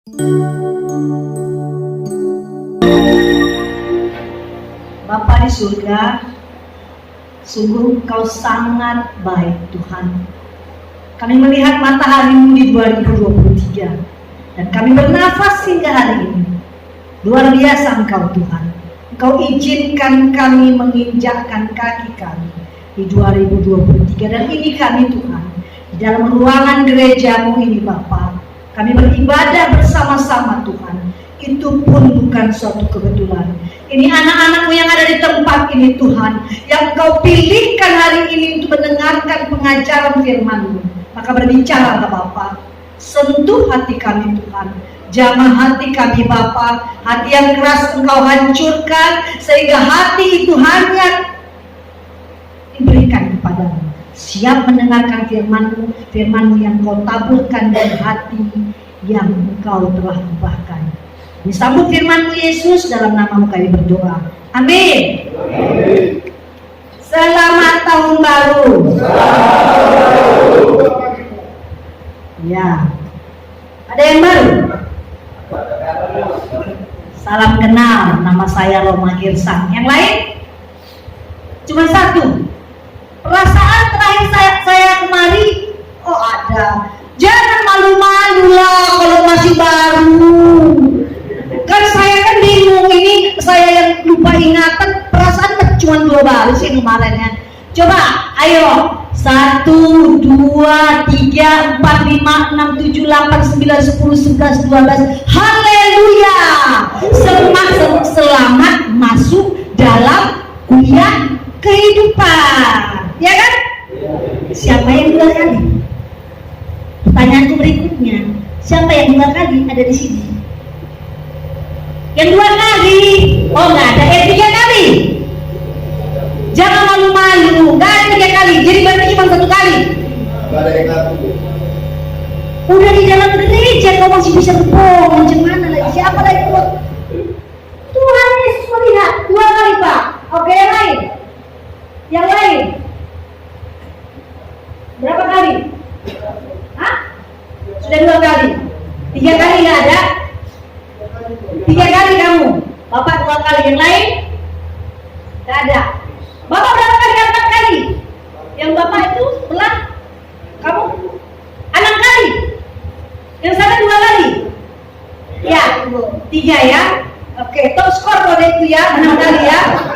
Bapa di surga, sungguh Engkau sangat baik Tuhan. Kami melihat matahari di 2023 dan kami bernafas hingga hari ini. Luar biasa Engkau Tuhan. Engkau izinkan kami menginjakkan kaki kami di 2023 dan ini kami Tuhan di dalam ruangan gerejamu ini Bapa. Kami beribadah bersama-sama Tuhan. Itu pun bukan suatu kebetulan. Ini anak-anakmu yang ada di tempat ini Tuhan, yang Kau pilihkan hari ini untuk mendengarkan pengajaran firman-Mu. Maka berbicara Bapa, sentuh hati kami Tuhan, jamah hati kami Bapa. Hati yang keras Engkau hancurkan, sehingga hati itu hanya diberikan kepadamu. Siap mendengarkan firman-Mu, firman-Mu yang Kau taburkan dari hati yang Engkau telah ubahkan. Disambut firman-Mu Yesus, dalam nama-Mu kami berdoa. Amin. Amin. Selamat tahun baru. Ya. Ada yang baru? Salam kenal, nama saya Roma Girsang. Yang lain? Cuma satu. Perasaan terakhir saya kemari, oh ada. Jangan malu-malu lah kalau masih baru. Kan saya kan bingung, ini saya yang lupa ingatan. Perasaan cuma 2 baru sih kemarinnya. Coba, ayo. 1, 2, 3, 4, 5, 6, 7, 8, 9, 10, 11, 12. Haleluya. Selamat masuk dalam kuliah kehidupan. Ya kan? Siapa yang 2 kali? Pertanyaanku berikutnya, siapa yang 2 kali ada di sini? Yang 2 kali? Oh nggak ada. 3 kali? Jangan malu-malu. Nggak ada 3 kali. Jadi berarti cuma 1 kali. Nggak ada yang ngaku. Udah di dalam gereja kau masih bisa berbohong. Macam mana lagi? Siapa lagi? Tuhan Yesus melihat 2 kali Pak. Oke, yang lain? Yang lain? Berapa kali? Hah? Sudah 2 kali. 3 kali nggak ada? 3 kali kamu. Bapak 2 kali. Yang lain? Nggak ada. Bapak berapa kali? 4 kali. Yang Bapak itu belah kamu 6 kali. Yang sana 2 kali. Ya, 3 ya. Oke, top skor kalau itu ya 6 kali ya.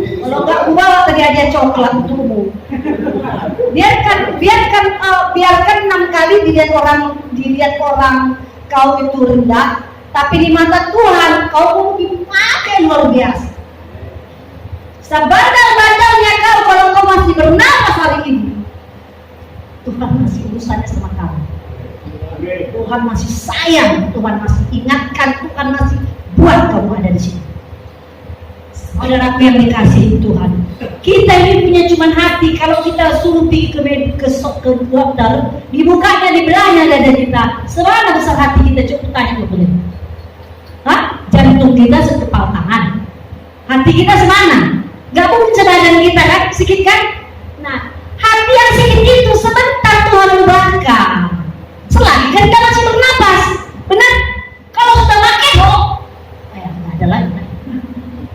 Kalau nggak aku bawa tadi aja coklat untukmu. Biarkan 6 kali dilihat orang kau itu rendah, tapi di mata Tuhan kau dipakai luar biasa. Sebandal-bandalnya kau kalau kau masih bernafas hari ini, Tuhan masih urusannya sama kamu. Tuhan masih sayang, Tuhan masih ingatkan, Tuhan masih buat kamu ada di sini. Saudaraku yang dikasihi Tuhan, kita ini punya cuma hati. Kalau kita suruh pergi ke dokter, dibukanya, dibelahnya dada kita, serana besar hati kita. Coba tanya boleh. Hah? Jantung kita sekepal tangan, hati kita semana? Gak mungkin sebadan kita kan, sedikit kan? Nah, hati yang sedikit itu sebentar Tuhan ubahkan. Selagi kan kita masih bernapas, benar? Kalau sudah pakai nggak ada lagi.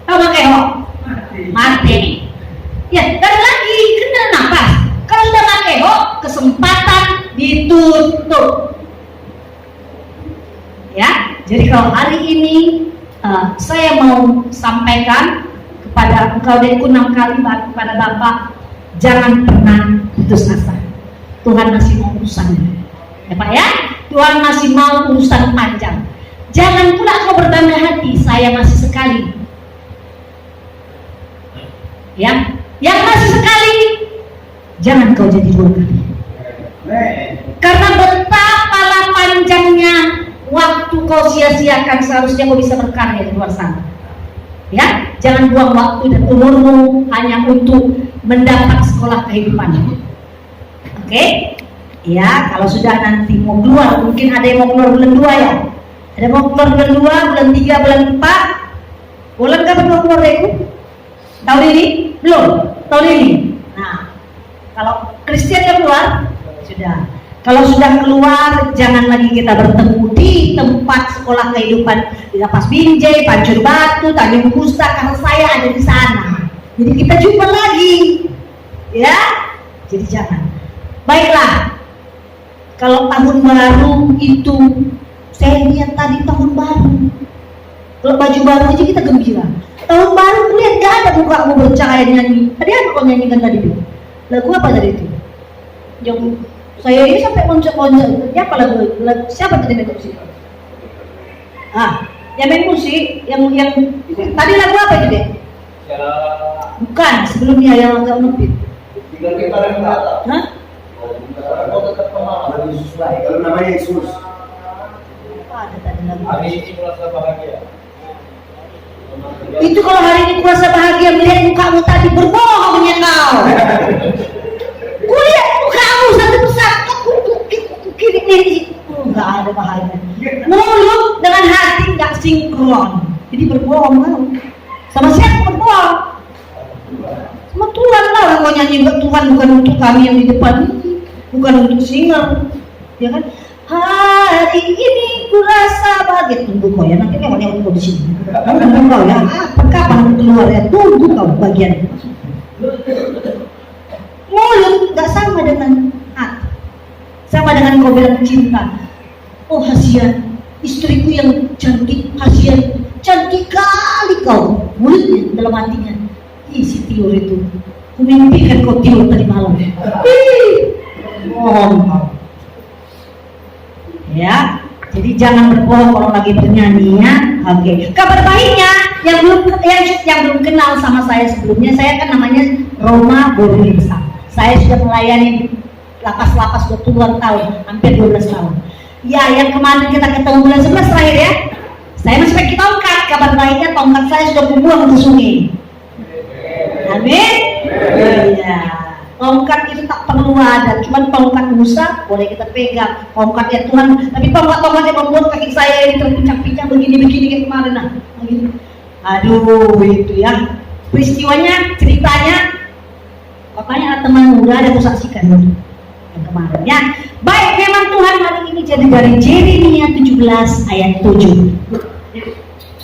Kalau pakai mati. Ya, dan lagi kena nafas. Kalau sudah pakai kesempatan ditutup. Ya, jadi kalau hari ini saya mau sampaikan kepada engkau dan 6 kali kepada Bapak, jangan pernah putus asa. Tuhan masih mau urusan, ya Pak ya. Tuhan masih mau urusan panjang. Jangan pula kau berbangga hati, saya masih sekali. Ya, yang masih sekali, jangan kau jadi 2 kali. Karena betapa panjangnya waktu kau sia-siakan, seharusnya kau bisa berkarya di luar sana. Ya, jangan buang waktu dan umurmu hanya untuk mendapat sekolah kehidupan. Oke? Ya, kalau sudah nanti mau keluar, mungkin ada yang mau keluar bulan 2 ya. Ada mau keluar bulan 2, bulan 3, bulan 4. Boleh nggak berdua keluar dari tahun ini? Belum, tahun ini. Nah, kalau Kristen keluar, sudah. Kalau sudah keluar, jangan lagi kita bertemu di tempat sekolah kehidupan di Lapas Binjai, Pancur Batu, Tanjung Kusta, karena saya ada di sana. Jadi kita jumpa lagi, ya. Jadi jangan. Baiklah, kalau tahun baru itu, saya lihat tadi tahun baru. Kalau baju baru aja kita gembira. Tahun baru lihat gak ada mukamu bercahaya nyanyi. Tadi apa kau nyanyikan tadi tuh? Lagu apa tadi itu? Yang saya ini sampai loncat-loncat. Siapa lagu? Siapa tadi main musik? Yang main musik, yang tadi lagu apa itu deh? Bukan, sebelumnya yang agak ngepit. Hah? Kalau namanya Yesus. Apa ada tadi lagu? Hari ini merasa bahagia. Itu kalau hari ini kuasa bahagia melihat mukamu tadi berbohongnya kau. Kulihat mukamu satu persatu kiri nggak ada bahagia. Mulut dengan hati nggak sinkron. Jadi berbohong kau. Sama siapa berbohong? Sama Tuhan lah, orang mau nyanyi Tuhan bukan untuk kami yang di depan ini, bukan untuk singer, ya kan? Hari ini ku rasa bahagia. Tunggu kau ya, nanti memang kau di sini. Tunggu kau ya, kapan keluar ya? Tunggu kau bagian. Mulut nggak sama dengan hati, sama dengan kau bilang cinta. Oh kasihan, istriku yang cantik, kasihan, cantik kali kau. Mulutnya dalam hatinya, si Tiur itu, ku mimpikan kau Tiur tadi malam. Bohong kau. Ya, jadi jangan berbohong kalau lagi bernyanyi ya. Oke. Kabar baiknya yang belum kenal sama saya sebelumnya, saya kan namanya Roma Bornirsa. Saya sudah melayani lapas-lapas 20-an tahun, hampir 12 tahun. Ya, yang kemarin kita ketemu bulan 11 terakhir ya. Saya masih pakai tongkat. Kabar baiknya tongkat saya sudah kubuang ke sungai. Amin. Iya. Tongkat itu tak perlu ada, cuma tongkat Musa boleh kita pegang, tongkatnya Tuhan. Tapi tongkat yang membuat kaki saya ini terpincang-pincang begini kayak kemarin nah. Begini. Aduh itu ya. Peristiwanya, ceritanya, katanya ada teman muda ada saksikan itu yang kemarin ya. Baik, memang Tuhan hari ini jadi dari Yeremia 17 ayat 7.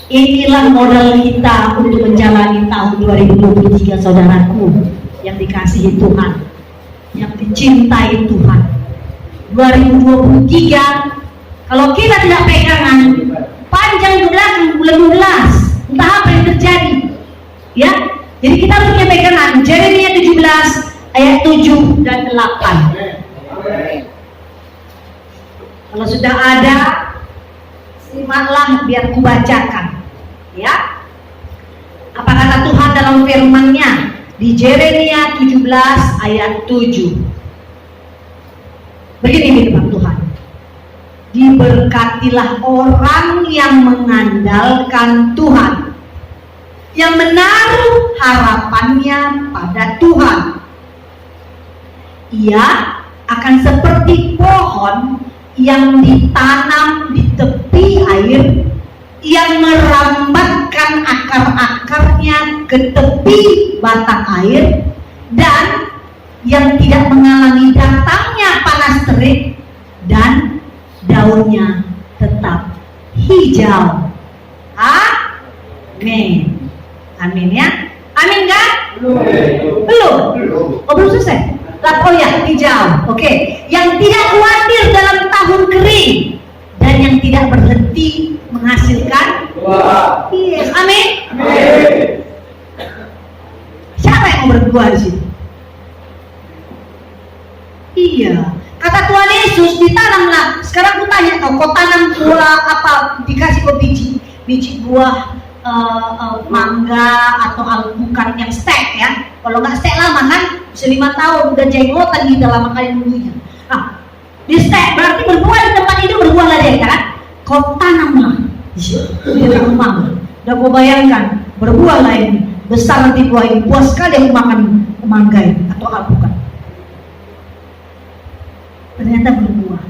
Inilah modal kita untuk menjalani tahun 2023 saudaraku yang dikasihi Tuhan, yang dicintai Tuhan. 2023 kalau kita tidak pegangan panjang ke belakang bulan 12, entah apa yang terjadi ya. Jadi kita harus punya pegangan. Yeremia 17 ayat 7 dan 8. Kalau sudah ada, simaklah biar kubacakan ya. Apa kata Tuhan dalam firman-Nya di Yeremia 17 ayat 7. Begini firman Tuhan. Diberkatilah orang yang mengandalkan Tuhan, yang menaruh harapannya pada Tuhan. Ia akan seperti pohon yang ditanam di tepi air, yang merambatkan akar-akarnya ke tepi batang air, dan yang tidak mengalami datangnya panas terik, dan daunnya tetap hijau. Amin. Amin ya. Amin kan? Belum. Oh belum selesai. Oh ya, hijau. Oke. Yang tidak khawatir dalam tahun kering, dan yang tidak berhenti menghasilkan buah. Yes. Amin. Siapa yang mau berbuah di sini? Iya. Kata Tuhan Yesus, ditanamlah. Sekarang aku tanya kau tanam buah apa? Dikasih kau biji buah mangga atau alpukat yang stek ya. Kalau nggak stek lama kan, bisa 5 tahun udah jenggotan kita lama kali nunggunya. Nah, di stek berarti berbuah di tempat itu, berbuahlah dia kan? Kau tanamlah di sini, di rumah. Udah kau bayangkan, berbuahlah ini, besar nanti buah ini, puas sekali aku makan mangga ini atau alpukat. Ternyata berbuah,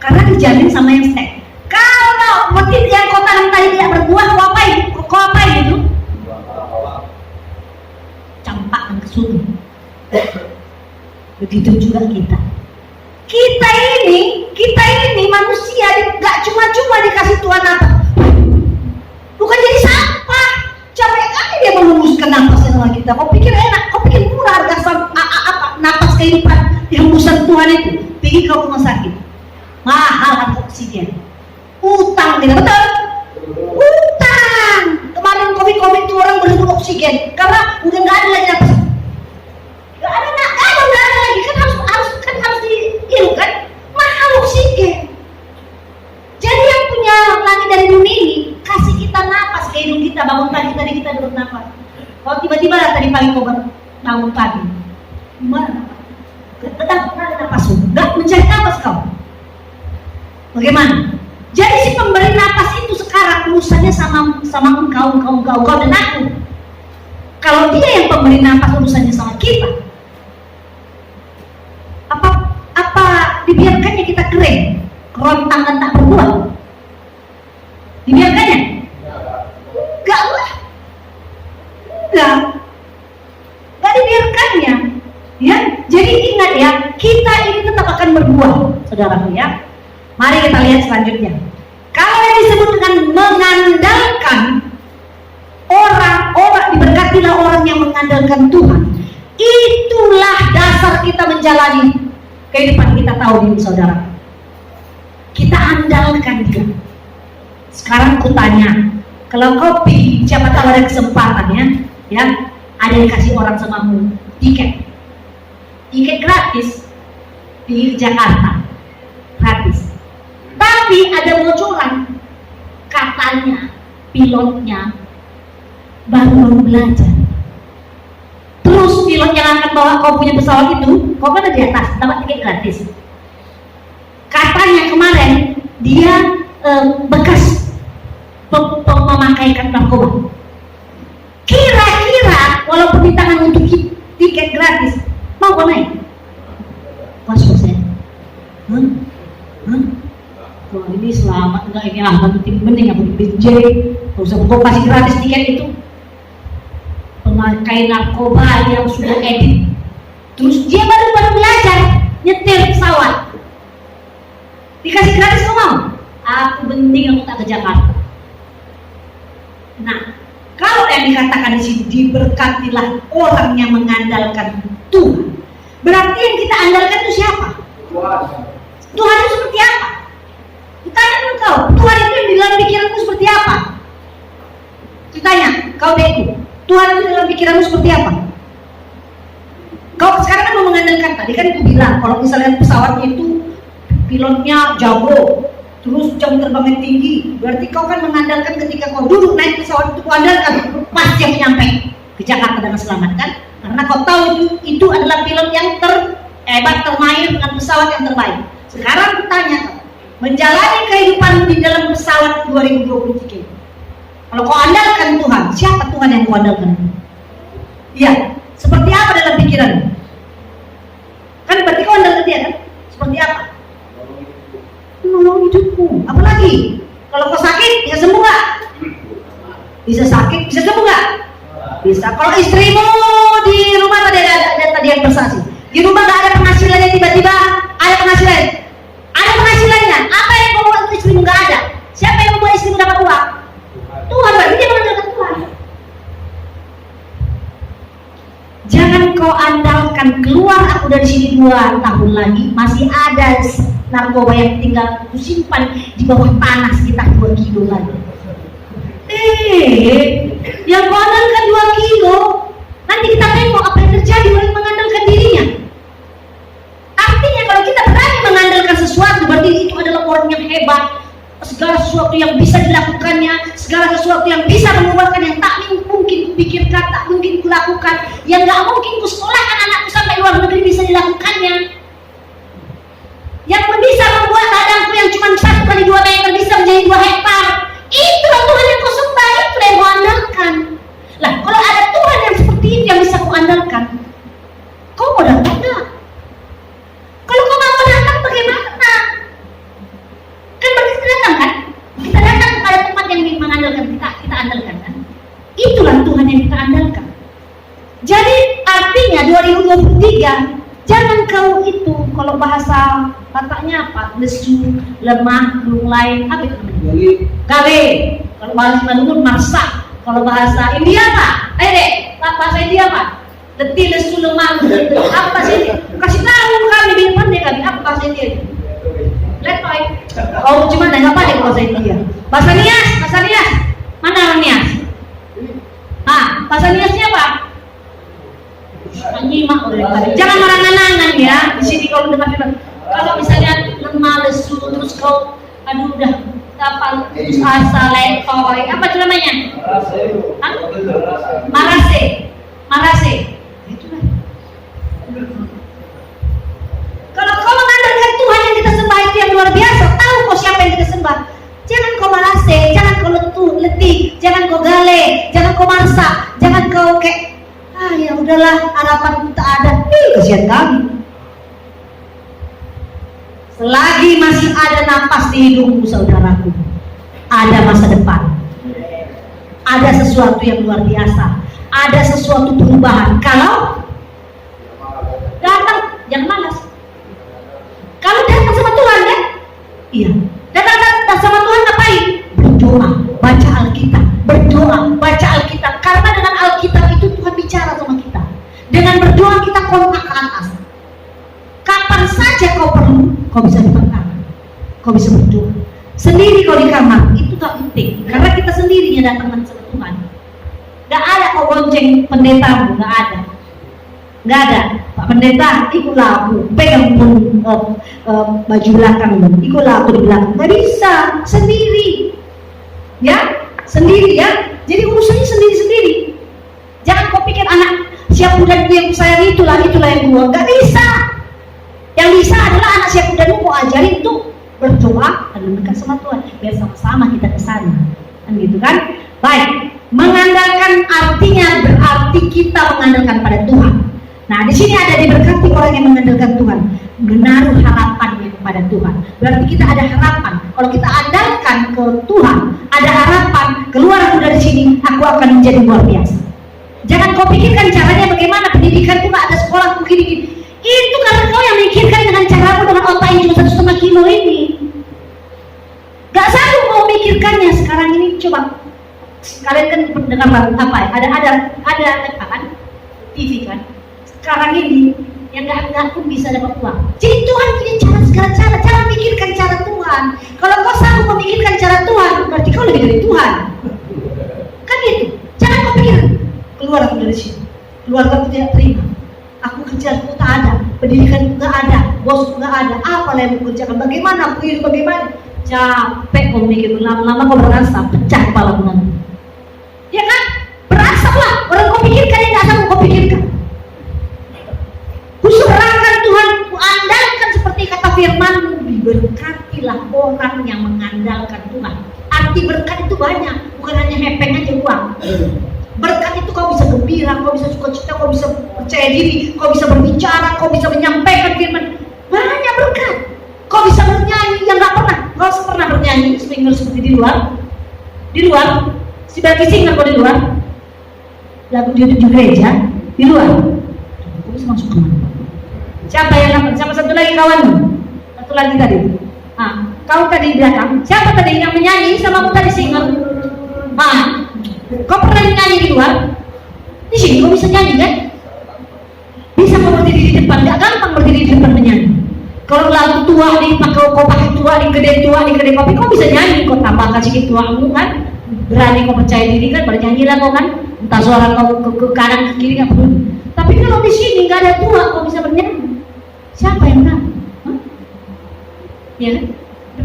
karena dijamin sama yang stek. Kalau mungkin yang kau tanam tadi tidak berbuah, kau apain? Kau apain itu? Campakkan ke sungai. Begitu juga kita. Kita ini manusia, gak cuma-cuma dikasih Tuhan itu, pergi ke rumah sakit, mahal harga oksigen, utang tidak betul? Utang. Kemarin COVID itu orang berebut oksigen karena udah nggak ada lagi apa? Nggak ada lagi kan harus dihirup kan? Mahal oksigen. Jadi yang punya langit dari bumi ini kasih kita napas ke hidung kita, bangun pagi tadi kita bernapas. Kalau tiba-tiba tadi pagi kau bangun pagi, gimana? Tetap ada napas, nggak mencari napas kau. Bagaimana? Jadi si pemberi napas itu sekarang urusannya sama engkau dan aku. Kalau dia yang pemberi napas urusannya sama kita, apa dibiarkannya kita kering, kerontang dan tak berbuah? Dibiarkannya? Enggak dibiarkannya. Ya, jadi ingat ya, kita ini tetap akan berbuah, saudaraku ya. Mari kita lihat selanjutnya. Kalau yang disebut dengan mengandalkan orang diberkatilah orang yang mengandalkan Tuhan. Itulah dasar kita menjalani kehidupan kita tahu ini, saudara. Kita andalkan dia. Sekarang ku tanya, kalau kau pergi, siapa tahu ada kesempatan ya, ada yang kasih orang samamu tiket gratis di Jakarta, gratis. Tapi ada bocoran, katanya pilotnya baru belajar. Terus pilot yang akan bawa kau punya pesawat itu, kau kan ada di atas, dapat tiket gratis. Katanya kemarin dia bekas memakaikan narkoba. Kira-kira walaupun di tangan untuk tiket gratis, mau kau naik? Was-was ya? Wah ini selamat enggak ini mending aku BJ, nggak usah kau kasih gratis tiket itu. Pemakai narkoba yang sudah edit, terus dia baru belajar nyetir pesawat, dikasih gratis kau mau? Aku mending aku tak ke Jakarta. Nah, kalau yang dikatakan di sini diberkatilah orang yang mengandalkan Tuhan, berarti yang kita andalkan itu siapa? Tuhan itu seperti apa? Tanya engkau, Tuhan itu yang di dalam pikiranmu seperti apa? Ditanya, kau beku, Tuhan itu dalam pikiranmu seperti apa? Kau sekarang kan mau mengandalkan, tadi kan aku bilang, kalau misalnya pesawatnya itu pilotnya jago, terus jam terbangnya tinggi, berarti kau kan mengandalkan ketika kau duduk naik pesawat itu kau andalkan pasti yang nyampe ke Jakarta dengan selamat kan? Karena kau tahu itu adalah pilot yang terhebat, termahir dengan pesawat yang terbaik. Sekarang aku tanya kau, menjalani kehidupan di dalam pesawat 2023. Kalau kau andalkan Tuhan, siapa Tuhan yang kau andalkan? Iya, seperti apa dalam pikiranmu? Kan berarti kau andalkan dia kan? Seperti apa? Menolong hidupmu. Apalagi kalau kau sakit, bisa sembuh nggak? Bisa sakit, bisa sembuh nggak? Bisa. Kalau istrimu di rumah tadi ada tadi yang bersaksi, di rumah nggak ada penghasilannya, tiba-tiba ada penghasilan. Ada penghasilannya. Apa yang kau buat untuk istrimu nggak ada? Siapa yang membuat istrimu dapat uang? Tuhan, berarti dia mengandalkan Tuhan. Jangan kau andalkan keluar aku dari sini 2 tahun lagi masih ada narkoba yang tinggal kusimpan di bawah tanah sekitar 2 kilo lagi. Yang kau andalkan 2 kilo, nanti kita tengok apa yang terjadi oleh mengandalkan dirinya. Artinya kalau kita berani mengandalkan sesuatu, berarti itu adalah orang yang hebat. Segala sesuatu yang bisa dilakukannya, segala sesuatu yang bisa mengubahkan yang tak mungkin kupikirkan, tak mungkin kulakukan, yang gak mungkin kusekolahkan anakku sampai luar negeri bisa dilakukannya. Yang bisa membuat ladangku yang cuma 1 kali 2 meter bisa menjadi 2 hektar. Itulah Tuhan yang kau sembah, itulah yang kau andalkan. Lah, kalau ada Tuhan yang seperti itu yang bisa kau andalkan, kau mau datang gak? Kalau kau mau datang bagaimana? Kan berarti kita datang kan? Kita datang kepada tempat yang mengandalkan kita andalkan kan? Itulah Tuhan yang kita andalkan. Jadi artinya 2023 jangan kau itu, kalau bahasa Bataknya apa? Lesu, lemah, lunglai, apa itu namanya? Gawe. Kalau bahasa Bandung marsa. Kalau bahasa India apa? Dek, bahasa India apa? letih lesu lemah. Apa sih? Kasih tahu kami di depan dia kami apa bahasa India? Letoy. Oh cuma nggak apa deh bahasa India. Bahasa Nias. Mana orang Nias? Bahasa Niasnya apa? Nyimak oleh tadi. Jangan marah-nangan ya. Di sini kalau dengar kalau misalnya lemah lesu terus kau aduh udah apa asa letoy apa itu namanya? Marase. Itulah. Kalau kau mengandalkan Tuhan yang kita sembah itu yang luar biasa, tahu kau siapa yang kita sembah. Jangan kau marase, jangan kau letih, jangan kau gale, jangan kau marsa, jangan kau kayak ya udahlah harapan tak ada. Kasihan kami. Selagi masih ada napas di hidungmu saudaraku, ada masa depan. Ada sesuatu yang luar biasa. Ada sesuatu perubahan. Kalau datang, jangan malas. Kalau datang sama Tuhan kan? Iya. Datang sama Tuhan ngapain? Berdoa, baca Alkitab. Berdoa, baca Alkitab. Karena dengan Alkitab itu Tuhan bicara sama kita. Dengan berdoa kita kontak ke atas. Kapan saja kau perlu, kau bisa datang. Kau bisa berdoa. Sendiri kau di kamar, itu tak penting. Karena kita sendirinya datang sama Tuhan. Gak ada kau bonceng pendetamu, gak ada. Gak ada. Pak pendeta, ikutlah aku, pegang pun baju belakangmu, ikutlah aku di belakang. Gak bisa, sendiri. Ya, sendiri ya. Jadi urusannya sendiri-sendiri. Jangan kau pikir anak siap muda yang sayang itulah yang gua. Gak bisa. Yang bisa adalah anak siap muda kau ajarin untuk berdoa dan mendekat sama Tuhan. Biar sama-sama kita kesana. Kan gitu kan? Baik. Mengandalkan artinya berarti kita mengandalkan pada Tuhan. Nah, di sini ada diberkati orang yang mengandalkan Tuhan, menaruh harapannya kepada Tuhan. Berarti kita ada harapan. Kalau kita andalkan ke Tuhan, ada harapan. Keluar aku dari sini, aku akan menjadi luar biasa. Jangan kau pikirkan caranya bagaimana pendidikanku nggak ada sekolah begini. Itu karena kau yang mikirkan dengan caramu dengan otak yang cuma 1,5 kilo ini. Gak sanggup mau mikirkannya sekarang ini. Coba kalian kan dengar apa ya? Ada kan TV kan? Sekarang ini yang nggak pun bisa dapat uang. Jadi Tuhan punya segala cara. Jangan mikirkan cara Tuhan. Kalau kau sanggup memikirkan cara Tuhan, berarti kau lebih dari Tuhan. Kan gitu. Jangan kau pikir keluar aku dari sini. Keluarga aku tidak terima. Aku kerjaanku tak ada, pendidikanku nggak ada, bosku nggak ada. Apa yang aku kerjakan? Bagaimana aku hidup? Bagaimana? Capek kau mikir. Lama-lama kau berasa pecah kepala nanti. Ya kan? Berasaplah. Orang kau pikirkan yang nggak sanggup kau pikirkan. Kuserahkan Tuhan, kuandalkan seperti kata firman-Mu, diberkatilah orang yang mengandalkan Tuhan. Arti berkat itu banyak, bukan hanya hepeng aja uang. Berkat itu kau bisa gembira, kau bisa sukacita, kau bisa percaya diri, kau bisa berbicara, kau bisa menyampaikan firman. Banyak berkat. Kau bisa bernyanyi yang nggak pernah. Kau pernah bernyanyi singer seperti di luar? Di luar? Si bagi singer kau di luar? Lagu di gereja? Di luar? Kau bisa masuk ke mana? Siapa yang dapat? Siapa satu lagi kawanmu? Satu lagi tadi. Kau tadi di belakang. Siapa tadi yang menyanyi sama aku tadi singer? Kau pernah nyanyi di luar? Di sini kau bisa nyanyi kan? Bisa kau berdiri di depan. Gak gampang berdiri di depan menyanyi. Kalau lagu tua kau pakai tua di kedai kopi, kau bisa nyanyi. Kau tambahkan sedikit tuamu kan? Berani kau percaya diri kan? Bernyanyi lah kau kan? Entah suara kau ke kanan ke kiri nggak perlu. Tapi kalau di sini nggak ada tua, kau bisa bernyanyi. Siapa yang tahu? Ya,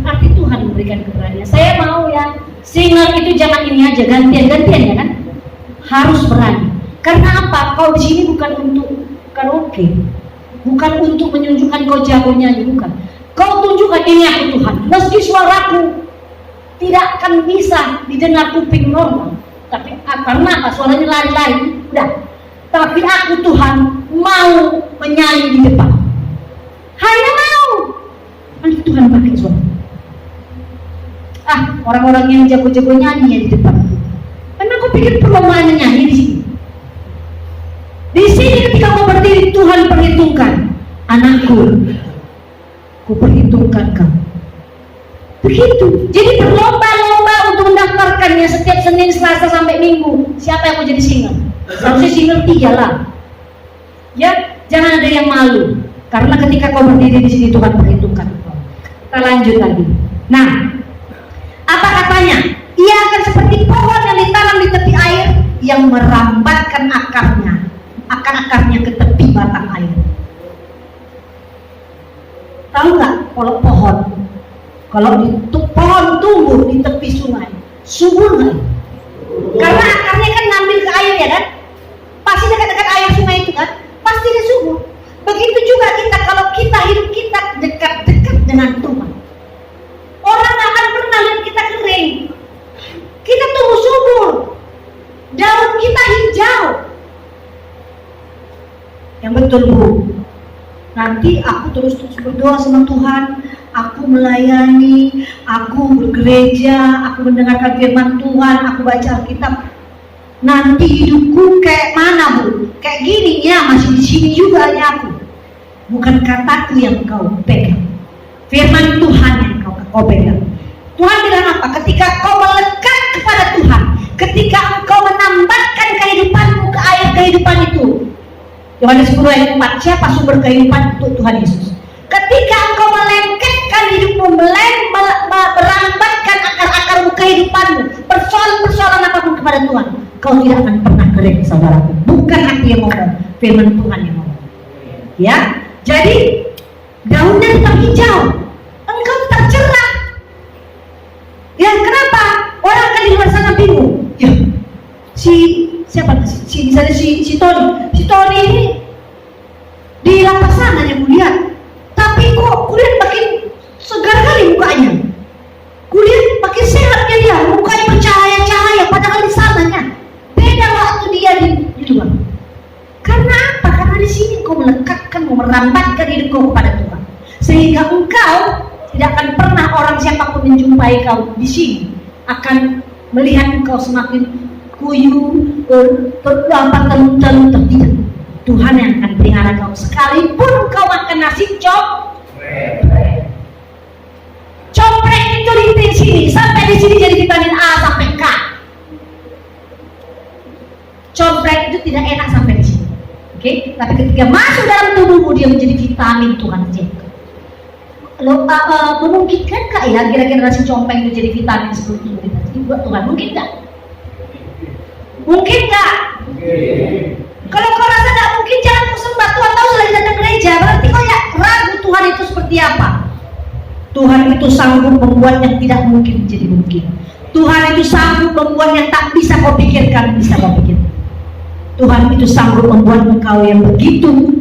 berarti Tuhan memberikan keberanian. Saya mau ya, singer itu jangan ini aja gantian ya kan? Harus berani. Karena apa? Kau di sini bukan untuk karaoke, bukan untuk menunjukkan kau jago nyanyi, bukan. Kau tunjukkan ini aku Tuhan. Meski suaraku tidak akan bisa didengar kuping normal, tapi karena apa? Suaranya lari-lari, udah. Tapi aku Tuhan mau menyanyi di depan. Hanya mau. Nanti Tuhan pakai suara. Orang-orang yang jago-jago nyanyi ya di depan. Karena aku pikir perlombaan nyanyi di sini. Di sini ketika kau berdiri Tuhan perhitungkan, anakku, ku perhitungkan kamu. Begitu. Jadi berlomba-lomba untuk mendaftarkannya setiap Senin, Selasa sampai Minggu. Siapa yang mau jadi singer? Seharusnya singer 3 lah. Ya, jangan ada yang malu. Karena ketika kau berdiri di sini Tuhan perhitungkan kau. Kita lanjut lagi. Nah, apa katanya? Ia akan seperti pohon yang ditanam di tepi air yang merambatkan akarnya ke tepi batang air. Tahu nggak kalau pohon tumbuh di tepi sungai, subur nggak? Karena akarnya kan ngambil ke air ya kan? Pasti dekat-dekat air sungai itu kan? Pasti dia subur. Begitu juga kita, kalau kita hidup kita dekat-dekat dengan Tuhan, orang nggak akan pernah lihat kita kering. Kita tumbuh subur, daun kita hijau. Yang betul Bu. Nanti aku terus berdoa sama Tuhan, aku melayani, aku bergereja, aku mendengarkan firman Tuhan, aku baca Alkitab. Nanti hidupku kayak mana Bu? Kayak gini ya, masih di sini juga ya aku. Bukan kataku yang kau pegang, firman Tuhan yang kau pegang. Tuhan bilang apa? Ketika kau melekat kepada Tuhan, ketika engkau menambahkan kehidupanmu ke air kehidupan itu. Yohanes 10 ayat 4, siapa sumber kehidupan? Untuk Tuhan Yesus. Ketika engkau melengketkan hidupmu, merambatkan akar-akarmu kehidupanmu, persoalan-persoalan apapun kepada Tuhan, kau tidak akan pernah kering, saudaraku. Bukan aku yang ngomong, firman Tuhan yang ngomong. Ya, jadi daunnya tetap hijau, engkau tetap cerah. Ya, kenapa? Orang akan di luar sana bingung. Ya, misalnya si Tony ini di lapas sana yang kulihat, tapi kok kulihat makin segar kali mukanya, kulihat makin sehatnya dia, mukanya bercahaya-cahaya, padahal di sananya beda waktu dia di luar. Karena apa? Karena di sini kau melekatkan, mau merambatkan hidup kau kepada Tuhan, sehingga engkau tidak akan pernah orang siapapun menjumpai kau di sini akan melihat engkau semakin kuyu, telung-telung tidak. Tuhan yang akan pelihara kau, sekalipun kau makan nasi Comprek itu di sini, sampai di sini jadi vitamin A sampai K. Comprek itu tidak enak sampai di sini, oke? Tapi ketika masuk dalam tubuhmu dia menjadi vitamin. Tuhan aja. Memungkinkan kak ya kira-kira nasi comprek itu jadi vitamin seperti ini buat Tuhan? Mungkin nggak? Mungkin nggak? Kalau kau rasa nggak mungkin, jangan kau sembah. Tuhan tahu lagi datang gereja, berarti kau ya ragu Tuhan itu seperti apa. Tuhan itu sanggup membuat yang tidak mungkin menjadi mungkin. Tuhan itu sanggup membuat yang tak bisa kau pikirkan bisa kau pikirkan. Tuhan itu sanggup membuat engkau yang begitu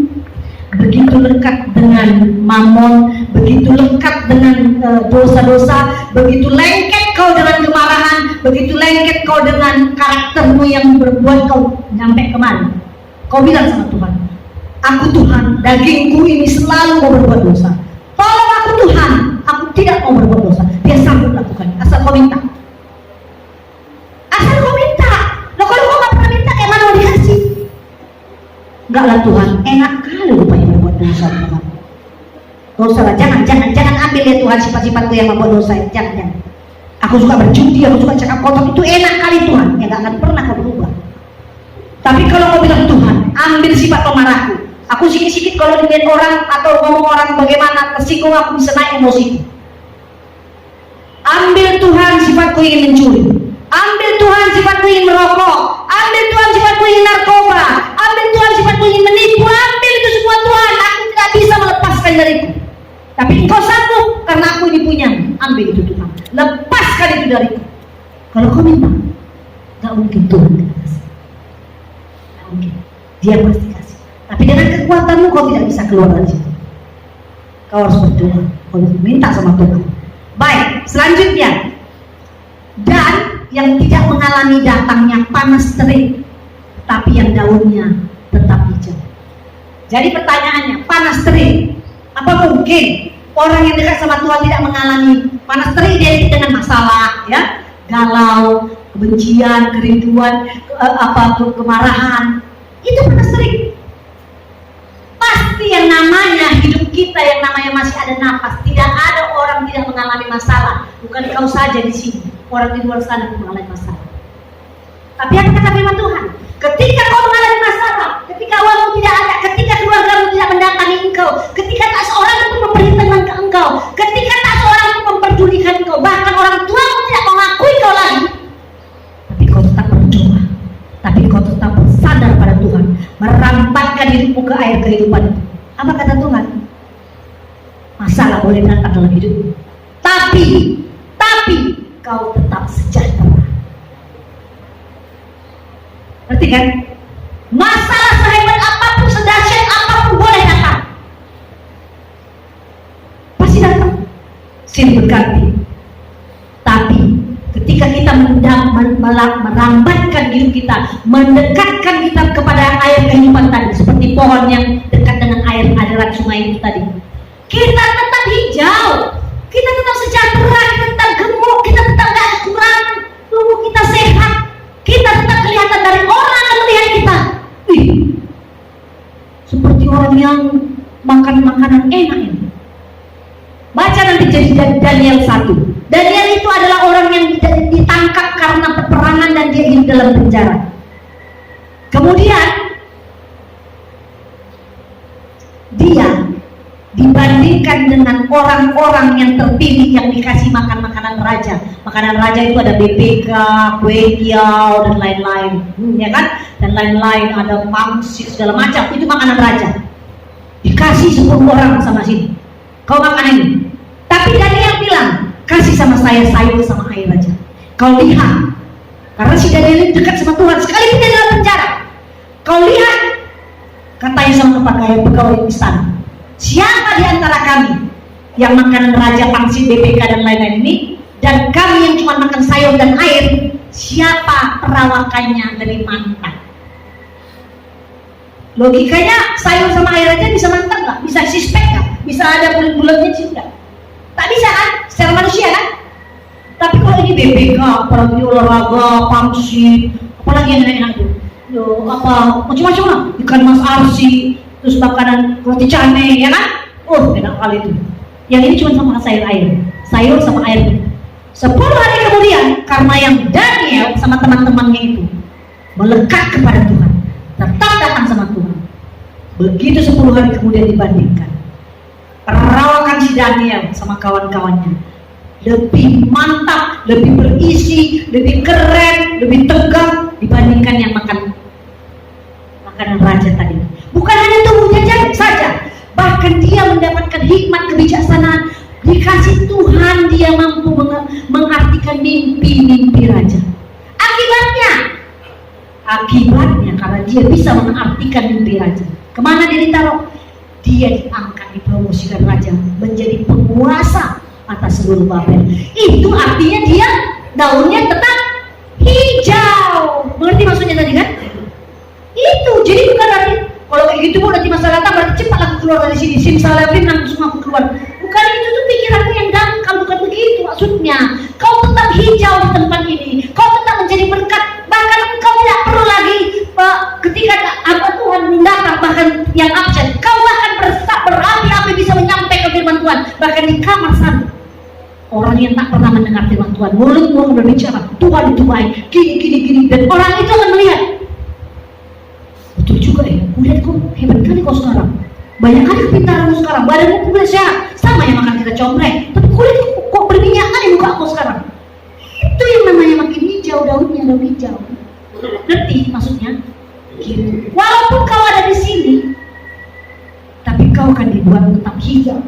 lekat dengan mamon, begitu lekat dengan dosa-dosa, begitu lengket kau dengan kemarahan, begitu lengket kau dengan karaktermu yang berbuat kau nyampe kemana. Kau bilang sama Tuhan, aku Tuhan, dagingku ini selalu mau berbuat dosa. Tolong aku Tuhan, aku tidak mau berbuat dosa. Dia sanggup lakukan, asal kau minta. Asal kau minta. Loh kalau kau gak pernah minta, kayak mana mau dikasih? Enggak lah Tuhan, enak kali rupanya berbuat dosa Tuhan. Dosa lah, jangan ambil ya Tuhan sifat-sifatku yang membuat dosa. Jangan. Aku suka berjudi, aku suka cakap kotor, itu enak kali Tuhan. Ya gak akan pernah kau berubah. Tapi kalau kau bilang Tuhan, ambil sifat pemarahku. Aku sikit-sikit kalau dilihat orang atau ngomong orang bagaimana tersinggung, aku bisa naik emosi. Ambil Tuhan sifatku ingin mencuri. Ambil Tuhan sifatku ingin merokok. Ambil Tuhan sifatku ingin narkoba. Ambil Tuhan sifatku ingin menipu. Ambil itu semua Tuhan. Aku tidak bisa melepaskan dariku. Tapi Engkau sanggup karena aku ini punya. Ambil itu Tuhan. Lepaskan itu dariku. Kalau kau minta, gak mungkin Tuhan kasih. Gak mungkin. Dia pasti kasih. Tapi dengan kekuatanmu kau tidak bisa keluar dari situ. Kau harus berdoa. Kau harus minta sama Tuhan. Baik, selanjutnya. Dan yang tidak mengalami datangnya panas terik, tapi yang daunnya tetap hijau. Jadi pertanyaannya, panas terik, apa mungkin orang yang dekat sama Tuhan tidak mengalami panas terik? Dia dengan masalah, ya, galau, kebencian, kerinduan, kemarahan, itu panas terik. Pasti yang namanya hidup kita, yang namanya masih ada nafas, tidak ada orang tidak mengalami masalah. Bukan kau saja di sini, orang di luar sana mengalami masalah. Tapi apa kata firman Tuhan? Ketika kau mengalami masalah, masalah, ketika uangmu tidak ada, ketika keluargamu tidak mendatangi engkau, ketika tak seorang pun memberi teman ke engkau, ketika tak seorang pun memperdulikan engkau, bahkan orang tuamu tidak mengakui kau lagi, tapi kau tetap berdoa, tapi kau tetap bersandar pada Tuhan, merambatkan dirimu ke air kehidupan itu. Apa kata Tuhan? Masalah boleh datang dalam hidupmu, tapi kau tetap sejahtera. Ngerti kan? Masalah sehebat apapun, sedahsyat apapun boleh datang, pasti datang, silih berganti. Tapi ketika kita merambatkan hidup kita, mendekatkan kita kepada air kehidupan tadi, seperti pohon yang dekat dengan air aliran sungai itu tadi, kita tetap hijau, kita tetap sejahtera, kita tetap gemuk, kita tetap gak kekurangan, tubuh kita sehat, kita tetap kelihatan dari orang yang melihat kita. Wih, seperti orang yang makan makanan enak ini. Baca nanti jadi Daniel 1. Daniel itu adalah orang yang ditangkap karena peperangan dan dia hidup dalam penjara. Kemudian dia dibandingkan dengan orang-orang yang terpilih yang dikasih makan makanan raja. Makanan raja itu ada BPK, kue tiaw dan lain-lain, ya kan? Dan lain-lain, ada pangsit segala macam. Itu makanan raja. Dikasih 10 orang sama sini. Kau makan ini. Tapi Daniel bilang, kasih sama saya sayur sama air aja. Kau lihat, karena si Daniel ini dekat sama Tuhan, sekalipun dia dalam penjara. Kau lihat, katanya sama pegawai istana, siapa di antara kami yang makan raja, pangsit, BPK dan lain-lain ini, dan kami yang cuma makan sayur dan air, siapa perawakannya lebih mantap? Logikanya sayur sama air aja bisa mantap nggak? Bisa sispek nggak? Bisa ada bulat-bulatnya sih nggak? Tak bisa kan? Secara manusia kan? Tapi kalau ini BPK, apalagi olahraga, pangsit, apalagi yang enak-enak tuh, macam-macam lah, ikan mas arsi, terus makanan roti canai, ya kan? Enak kali itu. Yang ini cuma sama sayur sama air. 10 hari kemudian, karena yang Daniel sama teman-temannya itu melekat kepada Tuhan, tetap datang sama Tuhan. Begitu 10 hari kemudian dibandingkan, perawakan si Daniel sama kawan-kawannya lebih mantap, lebih berisi, lebih keren, lebih tegang dibandingkan yang makan makanan raja tadi. Bukan hanya tubuhnya saja, bahkan dia mendapatkan hikmat kebijaksanaan. Dikasih Tuhan, dia mampu mengartikan mimpi-mimpi raja. Akibatnya karena dia bisa mengartikan mimpi raja. Kemana dia ditaruh? Dia diangkat, dipromosikan raja menjadi penguasa atas seluruh Babel. Itu artinya dia daunnya tetap hijau. Mengerti maksudnya tadi kan? Itu jadi bukan arti kalau kayak gitu bu nanti masalah datang berarti cepat aku keluar dari sini, simsalabim langsung aku keluar. Bukan itu tuh pikiranmu yang dangkal, bukan begitu maksudnya. Kau tetap hijau di tempat ini, kau tetap menjadi berkat. Bahkan kau tidak perlu lagi ketika Tuhan mendatang, bahkan yang absen, kau bahkan berapi-api bisa menyampaikan firman Tuhan. Bahkan di kamar sana, orang yang tak pernah mendengar firman Tuhan, mulutmu akan berbicara, Tuhan itu baik, gini, dan orang itu akan melihat, betul juga ya, lihat kok hebat kali kau sekarang, banyak kali kepintaranmu sekarang, badanmu pun sehat, sama yang makan kita combreng, tapi kulit kok berminyak kali muka kau sekarang. Itu yang namanya makin hijau, daun hijau. Ngerti maksudnya? Gitu. Walaupun kau ada di sini, tapi kau akan dibuat tetap hijau,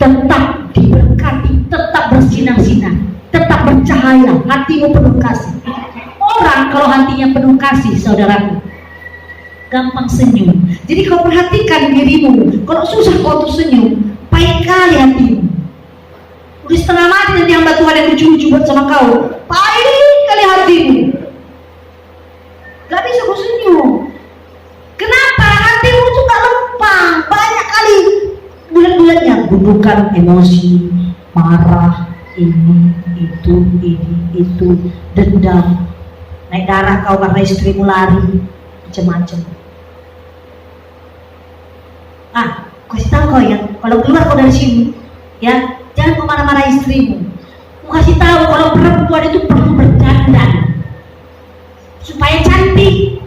tetap diberkati, tetap bersinar-sinar, tetap bercahaya, hatimu penuh kasih. Orang kalau hatinya penuh kasih, saudaraku, gampang senyum. Jadi kau perhatikan dirimu, kalau susah kau tuh senyum, baik kali hatimu. Udah setengah mati nanti hamba Tuhan yang lucu-lucu buat sama kau, baik kali hatimu. Gak bisa kau senyum. Kenapa? Hatimu suka lempang, banyak kali bulat-bulatnya, gundukan emosi, marah, ini, itu, dendam, naik darah kau karena istrimu lari, macam-macam. Kasih tahu kau ya, kalau keluar kau dari sini, ya jangan kau marah-marah istrimu. Kau kasih tahu kalau perempuan itu perlu berdandan supaya cantik.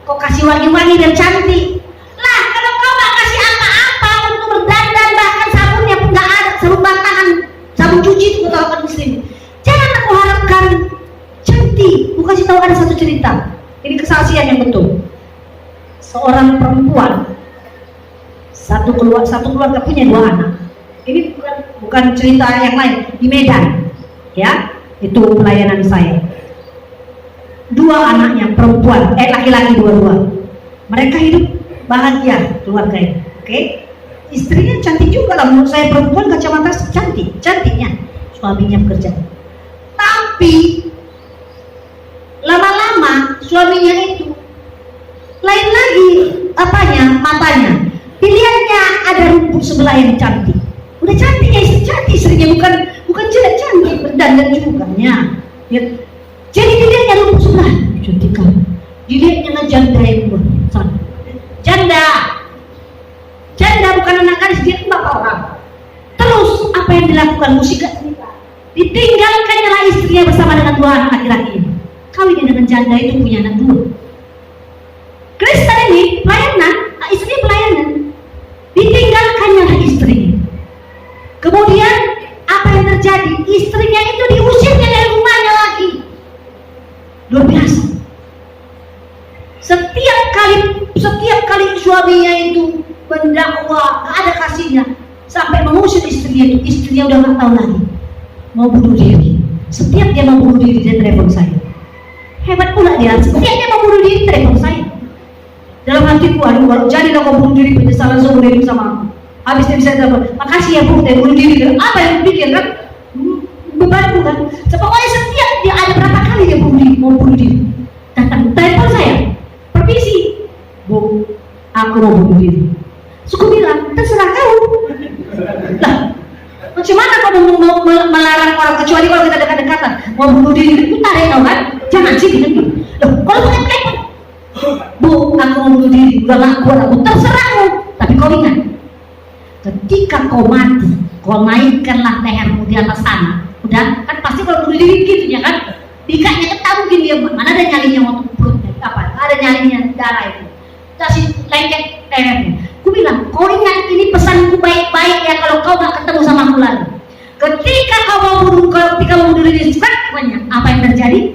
Kau kasih wangi-wangi dan cantik. Lah kalau kau nggak kasih apa-apa untuk berdandan, bahkan sabunnya pun nggak ada, sabun batangan, sabun cuci itu kau tahu muslim. Jangan aku harapkan cantik. Aku kasih tahu ada satu cerita. Ini kesaksian yang betul. Seorang perempuan, satu keluarga punya 2 anak. Ini bukan cerita yang lain, di Medan, ya, itu pelayanan saya. 2 anaknya perempuan, laki-laki 2. Mereka hidup bahagia keluarganya, oke? Istrinya cantik juga lah, menurut saya perempuan kacamata cantiknya, suaminya bekerja. Tapi lama-lama suaminya itu lain lagi matanya. Pilihannya ada rumput sebelah yang cantik. Udah cantik ya, cantik istrinya, bukan jelek, cantik berdandan juga ya. Jadi dilihatnya rumput sebelah cantik kamu, dilihatnya ngejanda yang sana. Janda bukan anak gadis, dia bapak orang. Terus apa yang dilakukan? Musik ditinggalkannya lah istrinya bersama dengan 2 anak laki-laki ini. Kawin dengan janda itu punya anak 2. Kristen ini pelayanan, istrinya pelayanan, ditinggalkannya lah istrinya. Kemudian apa yang terjadi? Istrinya itu diusirnya dari rumahnya lagi. Luar biasa. Setiap kali suaminya itu mendakwa, gak ada kasihnya, sampai mengusir istrinya itu. Istrinya udah gak tahu lagi, mau bunuh diri. Setiap dia mau bunuh diri, dia telepon saya. Hebat pula dia, setiap dia mau bunuh diri, telepon saya. Dalam hatiku, aduh, kalau jadi lo mau bunuh diri, penyesalan seumur hidup sama aku. Habis dia bisa telepon, makasih ya bu, dia bunuh diri. Apa yang pikir kan? Bebanku kan. Pokoknya setiap dia ada berapa kali dia mau bunuh diri, datang telepon saya, permisi bu, aku mau bunuh diri. Suku bilang, terserah kau. Lah, macam mana kau mau melarang orang, kecuali kalau kita dekat-dekatan mau bunuh diri, itu tarik kau kan? Jangan sih gitu. Loh, kalau pakai telepon, bu, aku mau bunuh diri, udah gak kuat aku, terserahmu. Tapi kau ingat, ketika kau mati, kau naikkanlah lehermu di atas sana. Udah, kan pasti kalau bunuh diri gitu ya kan? Dikatnya ketemu mungkin dia, mana ada nyalinya waktu perutnya, ada nyalinya darah itu. Kasih lengket lehernya. Aku bilang, kau ingat ini pesanku baik-baik ya, kalau kau gak ketemu sama aku lagi. Ketika kau mau bunuh diri, apa yang terjadi?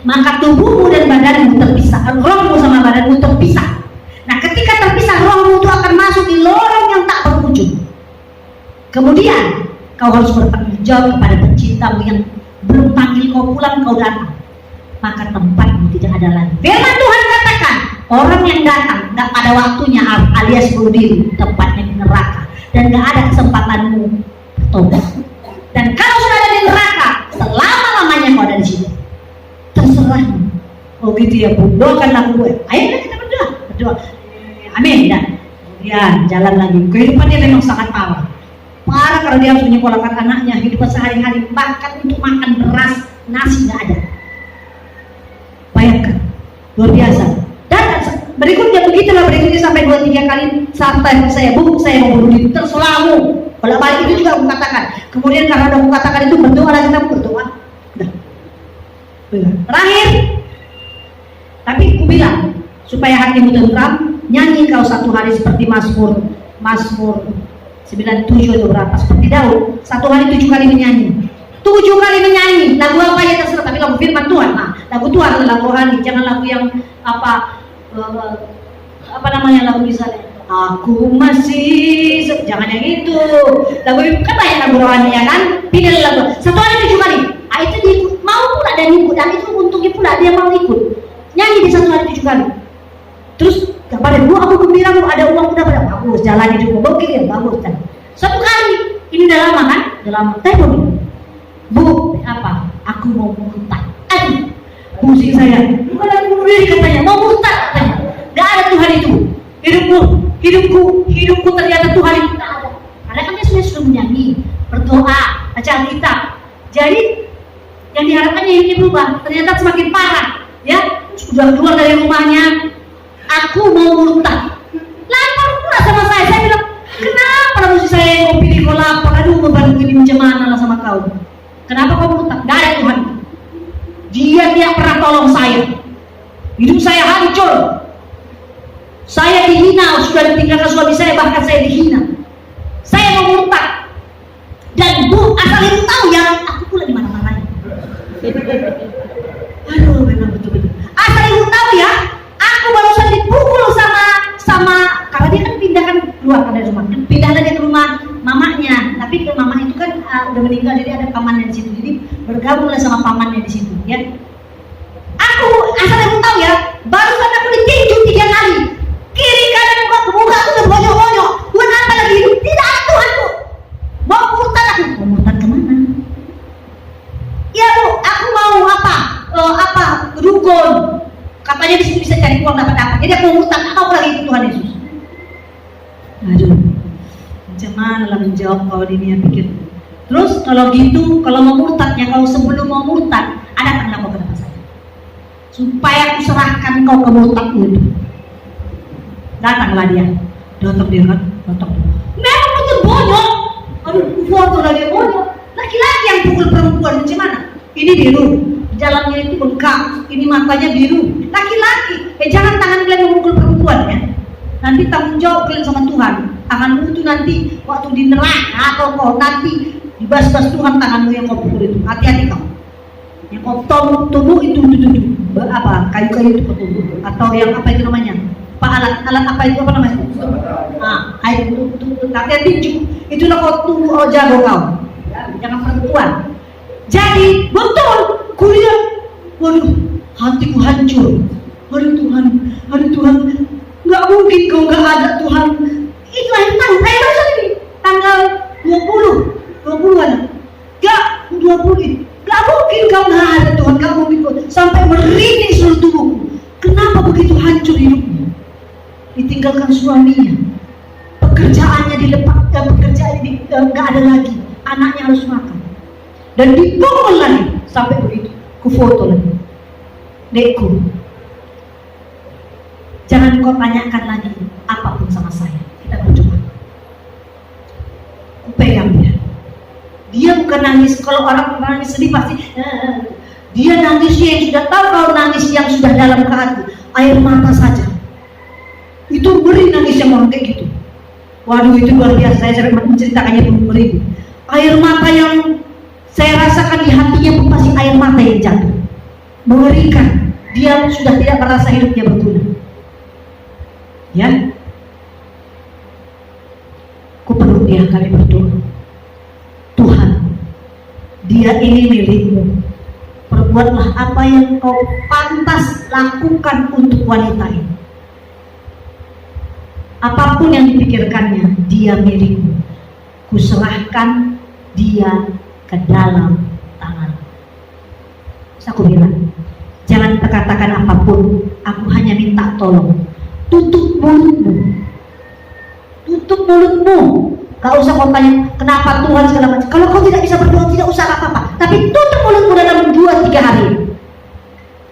Maka tubuhmu dan badanmu terpisah, rohmu sama badanmu terpisah. Nah, ketika terpisah, rohmu itu akan masuk di lorong yang tak berujung. Kemudian kau harus bertanggung jawab kepada pecintamu yang belum panggil kau pulang, kau datang. Maka tempatmu tidak ada lagi. Firman Tuhan katakan, orang yang datang gak pada waktunya alias bunuh diri, tempatnya di neraka, dan gak ada kesempatanmu bertobat. Dan kalau sudah ada di neraka, selama-lamanya kau ada di situ. Terserahmu. Oh gitu ya bu, doakanlah gue. Ayo kita berdoa. Amin. Dan kemudian jalan lagi. Kehidupannya memang sangat parah karena dia harus menyekolahkan anaknya, hidup sehari-hari, bahkan untuk makan beras, nasi nggak ada. Bayangkan, luar biasa. Dan berikutnya sampai 2-3 kali sampai saya mau bunuh diri, terserahmu. Kalau balik itu juga aku katakan. Kemudian karena aku katakan itu, berdoa lagi, kita berdoa. Udah. Terakhir, tapi aku bilang supaya hatimu tentram, nyanyi kau 1 hari seperti Mazmur 97 atau berapa, seperti Daud, 1 hari 7 kali menyanyi. 7 kali menyanyi, lagu apa aja terserah, tapi lagu firman Tuhan. Nah, lagu Tuhan, lagu rohani, jangan lagu yang apa namanya, lagu misalnya aku masih, jangan yang itu. Lagu kan banyak lagu rohani ya kan, pilih lagu 1 hari 7 kali. Itu diikut, mau pula dan ikut, dan itu untungnya pula dia mau ikut nyanyi di 1 hari 7 kali. Terus kepada bu, aku gembira bu, ada uang udah pada bagus, jalan hidup bokil ya bagus kan. 1 kali, ini udah lama kan, udah lama. Telepon bu, apa? Aku mau murtad. Aduh, pusing saya. Bukan aku bunuh diri katanya, mau murtad katanya. Gak ada Tuhan itu. Hidupku ternyata Tuhan itu tak ada. Karena kan dia sudah menyanyi, berdoa, baca Alkitab. Jadi yang diharapkannya hidupnya berubah, ternyata semakin parah. Ya, sudah keluar dari rumahnya. Aku mau murtad. Lapar pula sama saya bilang, kenapa mesti saya yang mau pilih kau lapar? Aduh, beban ini macam mana lah sama kau. Kenapa kau murtad? Gak ada Tuhan. Dia tidak pernah tolong saya. Hidup saya hancur. Saya dihina, sudah ditinggalkan suami saya, bahkan saya dihina. Saya mau murtad. Dan Bu, asal ibu tahu ya, aku pula di mana-mana. Aduh, memang betul-betul. Asal ibu tahu ya, aku barusan dipukul sama karena dia kan pindahkan keluar dari rumah. Pindah dia ke rumah mamanya, tapi ke mama itu kan udah meninggal, jadi ada pamannya di situ. Jadi bergabunglah sama pamannya di situ, ya. Aku asal ibu tahu ya, barusan aku ditinju 3 kali. Kiri kanan muka aku udah bonyok-bonyok. Buat apa lagi hidup? Tidak ada Tuhanku. Mau murtad aku. Mau murtad kemana? Ya Bu, aku mau apa? Dukun. Katanya di situ bisa cari uang dapat. Jadi aku mau murtad. Apa lagi itu Tuhan Yesus? Aduh, macam mana lah menjawab kalau dia pikir. Terus kalau gitu, kalau mau murtadnya, kalau sebelum mau murtad, ada kau ke depan saya, supaya aku serahkan kau ke murtadmu itu. Datanglah dia, datang dia kan, datang. Memang betul bonyok. Aduh, foto lagi bonyok. Laki-laki yang pukul perempuan macam mana? Ini biru, jalannya itu bengkak, ini matanya biru. Laki-laki, jangan tangan kalian memukul perempuan ya. Nanti tanggung jawab kalian sama Tuhan. Tanganmu itu nanti waktu di neraka atau kau nanti dibas-bas Tuhan tanganmu yang kau pukul itu. Hati-hati kau. Yang kau tubuh itu apa? Kayu-kayu itu tubuh atau yang apa itu namanya? Alat apa itu apa namanya? Air itu hati-hati itulah kau tunggu jago kau. Jangan perempuan. Jadi betul kuliah. Waduh, hatiku hancur. Waduh Tuhan, nggak mungkin kau nggak ada Tuhan. Itu akhir tahun, ini tanggal 20-an. Nggak 20. Nggak mungkin kau nggak ada Tuhan. Nggak mungkin kau sampai merinding seluruh tubuhku. Kenapa begitu hancur hidupnya? Ditinggalkan suaminya, pekerjaannya dilepaskan, pekerjaannya nggak ada lagi, anaknya harus makan, dan dipukul lagi sampai begitu. Ku foto lagi, Dekku, jangan kau tanyakan lagi apapun sama saya. Kita berjumpa. Ku pegang dia bukan nangis. Kalau orang nangis sedih pasti dia nangisnya yang sudah tahu. Kalau nangis yang sudah dalam ke hati, air mata saja. Itu beri nangis yang orang kayak gitu. Waduh, itu luar biasa. Saya sampai menceritakannya pun beri. Air mata yang saya rasakan di hatinya pun pasti air mata yang jatuh. Mengerikan. Dia sudah tidak merasa hidupnya berguna. Ya. Ku perlu dia kali berdoa. Tuhan, dia ini milikmu. Perbuatlah apa yang kau pantas lakukan untuk wanita ini. Apapun yang dipikirkannya, dia milikmu. Kuserahkan dia ke dalam tangan. Aku bilang, jangan katakan apapun. Aku hanya minta tolong. Tutup mulutmu. Tutup mulutmu. Gak usah kau tanya kenapa Tuhan segala macam. Kalau kau tidak bisa berdoa, tidak usah apa-apa. Tapi tutup mulutmu dalam 2-3 hari.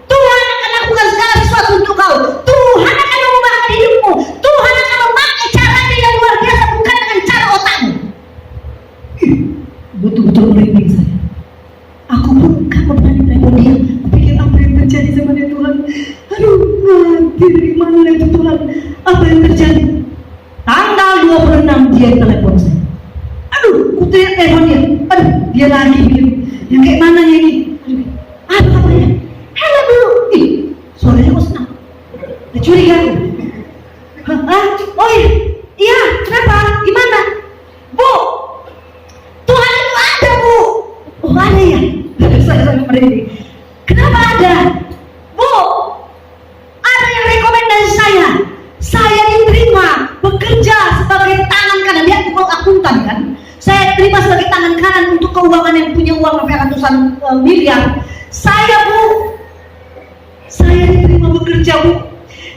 Tuhan akan lakukan segala sesuatu untuk kau. Tuhan akan mengubahkan hidupmu. Tuhan akan memakai caranya yang luar biasa, bukan dengan cara otakmu. Betul-betul merinding saya. Aku pun gak berani telepon dia. Aku pikir apa yang terjadi sama dia Tuhan. Aduh, dari mana itu Tuhan? Apa yang terjadi? Tanggal 26 dia telepon saya. Aduh, ku teriak telepon dia. Aduh, dia lagi bilang, yang kayak mana ini? Aduh, apa katanya? Halo dulu. Suaranya kok senang. Dia curiga aku. Oh iya, kenapa? Gimana? Bu, Tuhan itu ada Bu. Oh ada ya? Saya sangat merinding. Kenapa ada? Bu, ada yang rekomendasi saya. Saya diterima bekerja sebagai tangan kanan. Dia mau akuntan kan? Saya terima sebagai tangan kanan untuk keuangan yang punya uang sampai ratusan miliar. Saya Bu, saya diterima bekerja Bu,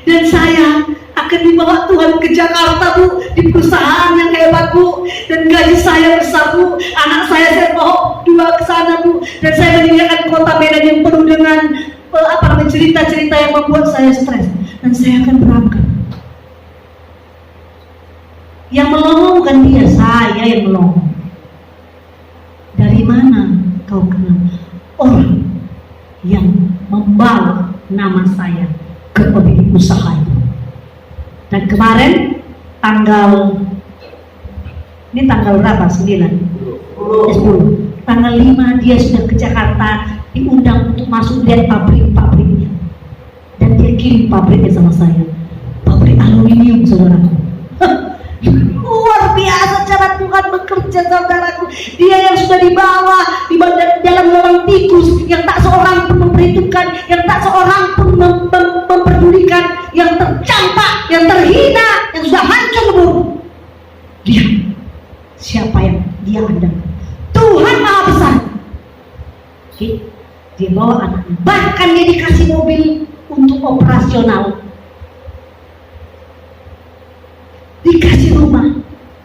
dan saya akan dibawa Tuhan ke Jakarta Bu, di perusahaan yang hebat Bu, dan gaji saya besar Bu. Anak saya bawa 2 ke sana Bu, dan saya menyediakan kota Medan yang penuh dengan cerita-cerita yang membuat saya stres, dan saya akan berangkat. Yang melongo bukan dia, saya yang melongo. Dari mana kau kenal orang yang membawa nama saya ke pemilik usaha itu? Dan kemarin ini tanggal berapa? 9? 10. Tanggal 5 dia sudah ke Jakarta, diundang untuk masuk lihat pabrik-pabriknya. Dan dia kirim pabriknya sama saya. Pabrik aluminium, saudaraku. Luar biasa cara Tuhan bekerja, saudaraku. Dia yang sudah dibawa di dalam lubang tikus, yang tak seorang pun memperhitungkan, yang tak seorang pun memperdulikan, yang tercampak, yang terhina, yang sudah hancur lebur. Dia, siapa yang dia andalkan? Tuhan Maha Besar. Dia bawa anaknya, bahkan dia dikasih mobil untuk operasional, dikasih rumah.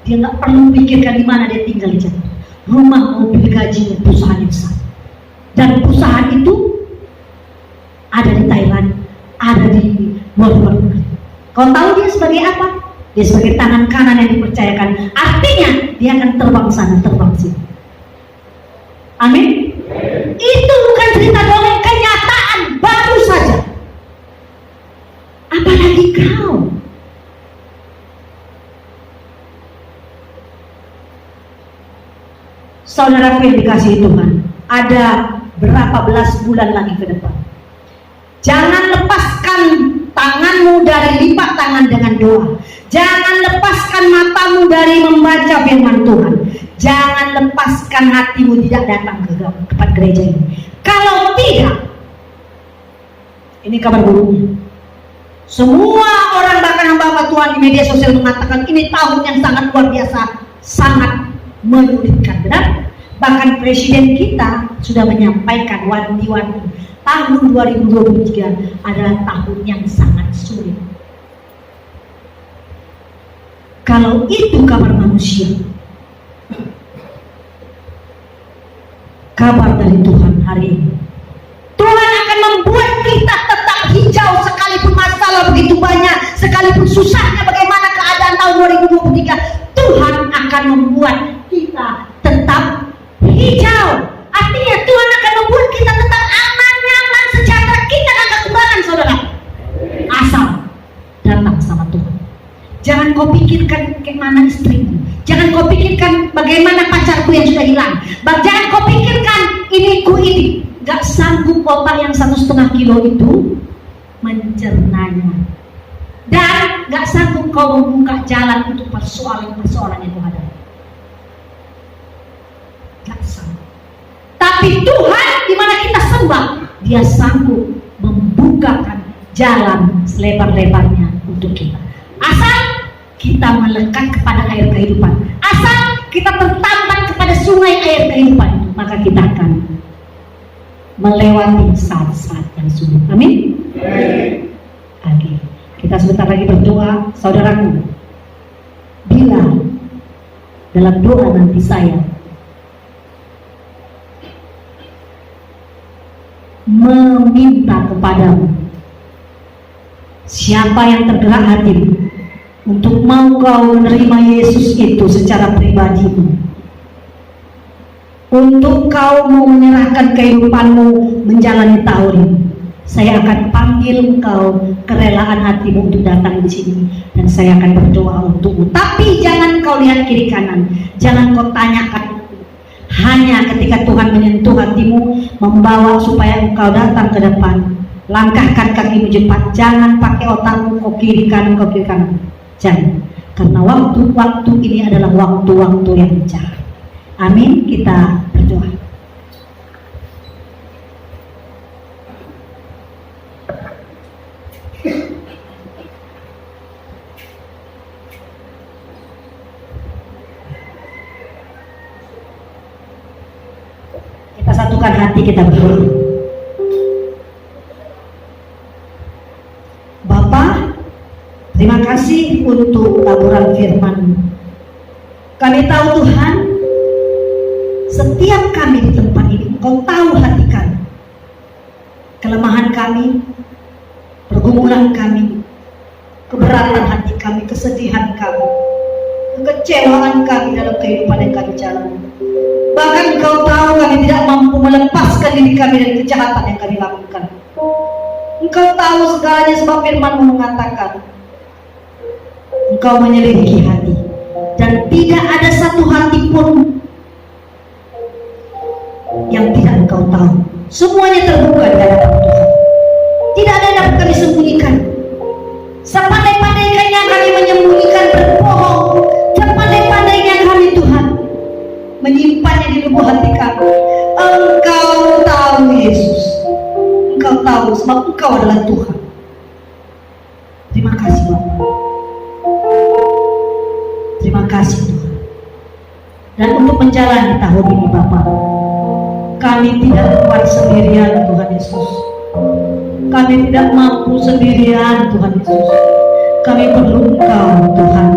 Dia nggak perlu pikirkan di mana dia tinggal di Jakarta. Rumah, mobil, gaji, dan perusahaan yang besar. Dan perusahaan itu ada di Thailand, ada di luar negeri. Kau tahu dia sebagai apa? Dia sebagai tangan kanan yang dipercayakan. Artinya dia akan terbang sana, terbang sini. Amin. Itu bukan cerita dongeng, kenyataan baru saja. Apalagi kau. Saudaraku yang dikasihi Tuhan, ada berapa belas bulan lagi ke depan. Jangan lepaskan tanganmu dari lipat tangan dengan doa. Jangan lepaskan matamu dari membaca firman Tuhan. Jangan lepaskan hatimu tidak datang ke tempat gereja ini. Kalau tidak, ini kabar buruknya. Semua orang bahkan hamba Tuhan di media sosial mengatakan ini tahun yang sangat luar biasa, sangat menyulitkan, benar? Bahkan presiden kita sudah menyampaikan wanti-wanti tahun 2023 adalah tahun yang sangat sulit. Kalau itu kabar manusia, kabar dari Tuhan hari ini, Tuhan akan membuat kita tetap hijau sekalipun masalah begitu banyak, sekalipun susahnya bagaimana keadaan tahun 2023. Tuhan akan membuat kita tetap hijau. Artinya Tuhan akan membuat kita tetap aman, nyaman, sejahtera. Kita akan kekurangan, saudara. Asal datang sama Tuhan. Jangan kau pikirkan bagaimana istrimu. Jangan kau pikirkan bagaimana pacarku yang sudah hilang. Jangan kau pikirkan ini. Gak sanggup otak yang 1,5 kilo itu mencernanya. Dan gak sanggup kau membuka jalan untuk persoalan-persoalan yang kau hadapi. Gak sanggup. Tapi Tuhan di mana kita sembah, Dia sanggup membukakan jalan selebar-lebarnya untuk kita. Asal kita melekat kepada air kehidupan, asal kita tertambat kepada sungai air kehidupan, maka kita akan melewati saat-saat yang sulit. Amin. Oke. Kita sebentar lagi berdoa, saudaraku. Bila dalam doa nanti saya meminta kepadamu, siapa yang tergerak hatimu untuk mau kau menerima Yesus itu secara pribadimu, untuk kau mau menyerahkan kehidupanmu menjalani tahun ini, saya akan panggil engkau, kerelaan hatimu untuk datang di sini, dan saya akan berdoa untukmu. Tapi jangan kau lihat kiri kanan, jangan kau tanyakan. Hanya ketika Tuhan menyentuh hatimu, membawa supaya engkau datang ke depan, langkahkan kakimu cepat. Jangan pakai otakmu kau kiri kanan, kau kiri kanan. Jangan, karena waktu-waktu ini adalah waktu-waktu yang jahat. Amin. Kita berdoa. Kita satukan hati, kita berdoa. Bapa, terima kasih untuk taburan firman. Kami tahu Tuhan, setiap kami di tempat ini, Engkau tahu hati kami, kelemahan kami, pergumulan kami, keberatan hati kami, kesedihan kami, kekecewaan kami dalam kehidupan yang kami jalani. Bahkan Engkau tahu kami tidak mampu melepaskan diri kami dari kejahatan yang kami lakukan. Engkau tahu segalanya, sebab firman-Mu mengatakan, Engkau menyelidiki hati, dan tidak ada satu hati pun yang tidak Engkau tahu. Semuanya terbuka di hadapan Tuhan. Tidak ada yang dapat kami sembunyikan. Sepandai-pandainya kami menyembunyikan berbohong, sepandai-pandainya kami Tuhan menyimpannya di lubuk hati kami. Engkau tahu Yesus, Engkau tahu sebab Engkau adalah Tuhan. Terima kasih Bapak. Terima kasih Tuhan. Dan untuk menjalani tahun ini Bapak, kami tidak kuat sendirian Tuhan Yesus. Kami tidak mampu sendirian Tuhan Yesus. Kami perlu Engkau Tuhan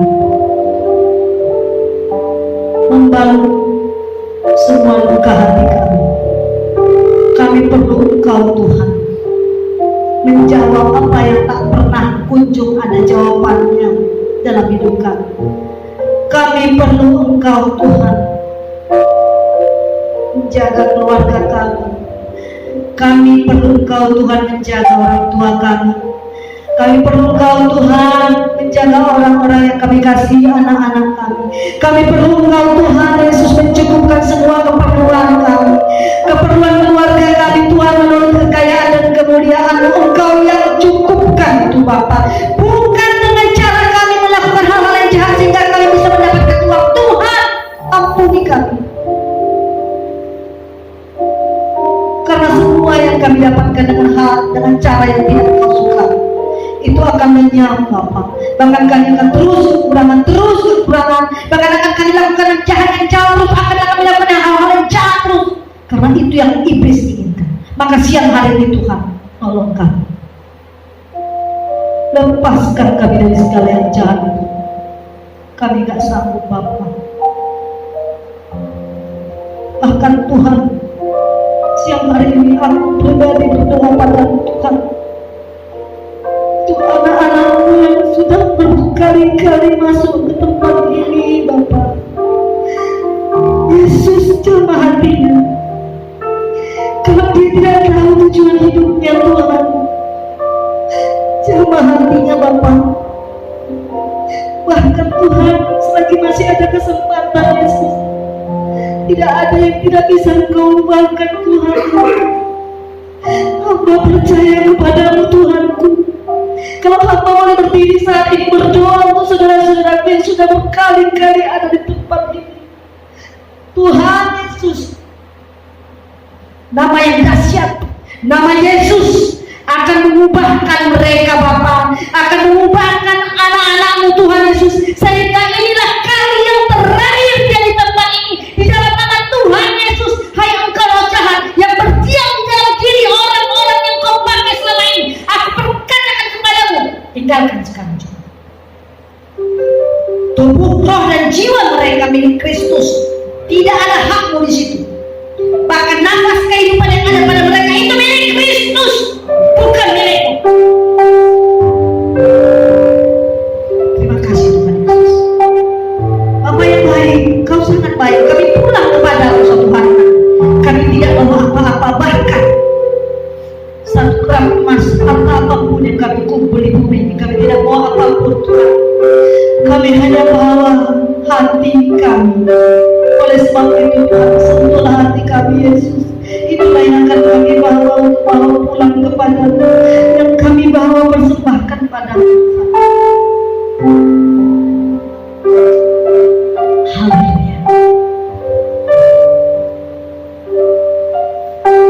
membalut semua luka hati kami. Kami perlu Engkau Tuhan menjawab apa yang tak pernah kunjung ada jawabannya dalam hidup kami. Kami perlu Engkau Tuhan menjaga keluarga kami. Kami perlu Engkau Tuhan menjaga orang tua kami. Kami perlu Engkau Tuhan menjaga orang-orang yang kami kasih, anak-anak kami. Kami perlu Engkau Tuhan Yesus mencukupkan semua keperluan kami, keperluan keluarga kami Tuhan, menurut kekayaan dan kemuliaan Engkau yang cukupkan itu Bapa. Bukan dengan cara kami melakukan hal-hal yang jahat sehingga kami bisa mendapatkan uang. Tuhan ampuni kami, karena semua yang kami dapatkan dengan cara yang tidak Engkau suka, itu akan lenyap Bapak. Bahkan kami akan terus kekurangan, bahkan akan kami lakukan yang jahat terus, akan kami lakukan hal-hal yang jahat terus, karena itu yang iblis inginkan. Maka siang hari ini Tuhan, tolong kami, lepaskan kami dari segala yang jahat itu. Kami gak sanggup Bapak. Bahkan Tuhan, siang hari ini aku pribadi berdoa pada Tuhan, untuk anak-anakmu yang sudah berkali-kali masuk ke tempat ini Bapak. Yesus, jamah hatinya. Kalau dia tidak tahu tujuan hidupnya Tuhan, jamah hatinya Bapak. Bahkan Tuhan, selagi masih ada kesempatan Yesus, tidak ada yang tidak bisa Engkau ubahkan Tuhan. Hamba percaya kepadamu Tuhanku. Kalau hamba boleh berdiri saat ini berdoa untuk saudara-saudara yang sudah berkali-kali ada di tempat ini, Tuhan Yesus, nama yang dahsyat, nama Yesus akan mengubahkan mereka Bapa, akan mengubahkan anak-anakmu Tuhan Yesus, sehingga inilah kali yang terakhir dia di tempat ini, di dalam nama Tuhan Yesus. Hai engkau roh jahat yang berdiam di dalam diri orang-orang yang kau pakai selama ini, aku berkatakan kepadamu, tinggalkan sekarang juga. Tubuh, roh dan jiwa mereka milik Kristus, tidak ada hakmu di situ. Bahkan nafas kehidupan yang ada pada mereka itu milik Kristus, bukan milikmu. Terima kasih Tuhan Yesus. Bapak yang baik, Kau sangat baik. Kami pulang kepadamu suatu hari. Kami tidak bawa apa-apa, bahkan satu gram emas atau apapun yang kami kumpul di bumi ini, kami tidak bawa apapun Tuhan. Kami hanya bawa hati kami. Oleh sebab itu Tuhan, sentuhlah hati kami Yesus. Itulah yang akan kami bawa pulang kepadamu, yang kami bawa persembahkan padamu Tuhan. Haleluya.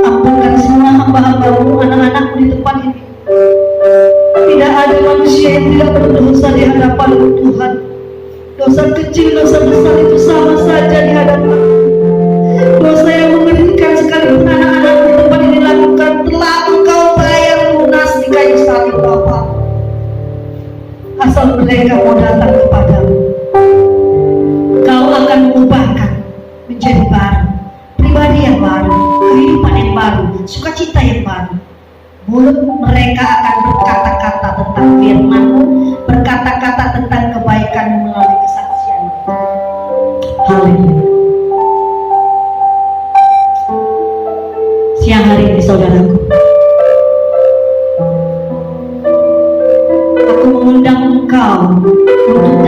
Ampunkan semua hamba-hambamu, anak-anakmu di tempat ini. Tidak ada manusia yang tidak berdosa di hadapan Tuhan. Dosa kecil, dosa besar itu sama saja di hadapan. Dosa yang mengerikan sekalipun anak-anak di tempat ini lakukan, telah Engkau bayar lunas di kayu salib Bapa. Asal mereka mau datang kepadamu, Kau akan mengubahkan menjadi baru, pribadi yang baru, kehidupan yang baru, sukacita yang baru. Mulut mereka akan berkata-kata tentang firman-Mu, berkata-kata tentang kebaikan-Mu melalui kesaksian. Haleluya. Siang hari ini saudaraku, aku mengundang engkau untuk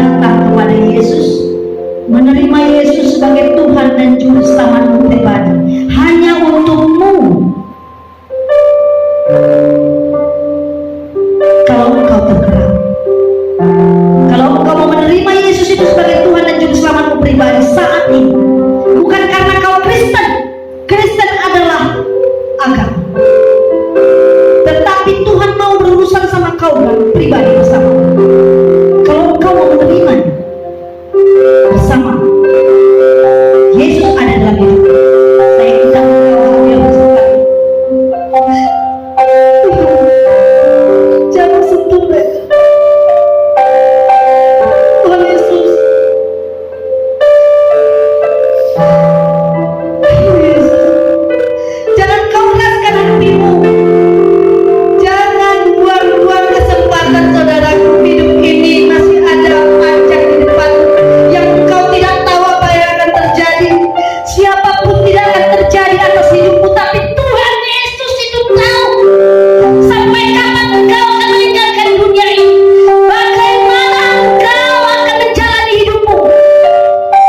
pribadi bersama. Kalau engkau mau menerima bersama Yesus ada dalam hidup, saya undang engkau hadir bersama. Jangan sentuh mereka. Tuhan Yesus, jangan kau keraskan hatimu. Jangan buang-buang kesempatan saudaraku. Hidup ini masih ada panjang di depan yang engkau tidak tahu apa yang akan terjadi. Siapapun tidak akan terjadi atas hidupmu, tapi Tuhan Yesus itu tahu sampai kapan engkau akan meninggalkan dunia ini, bagaimana engkau akan menjalani hidupmu.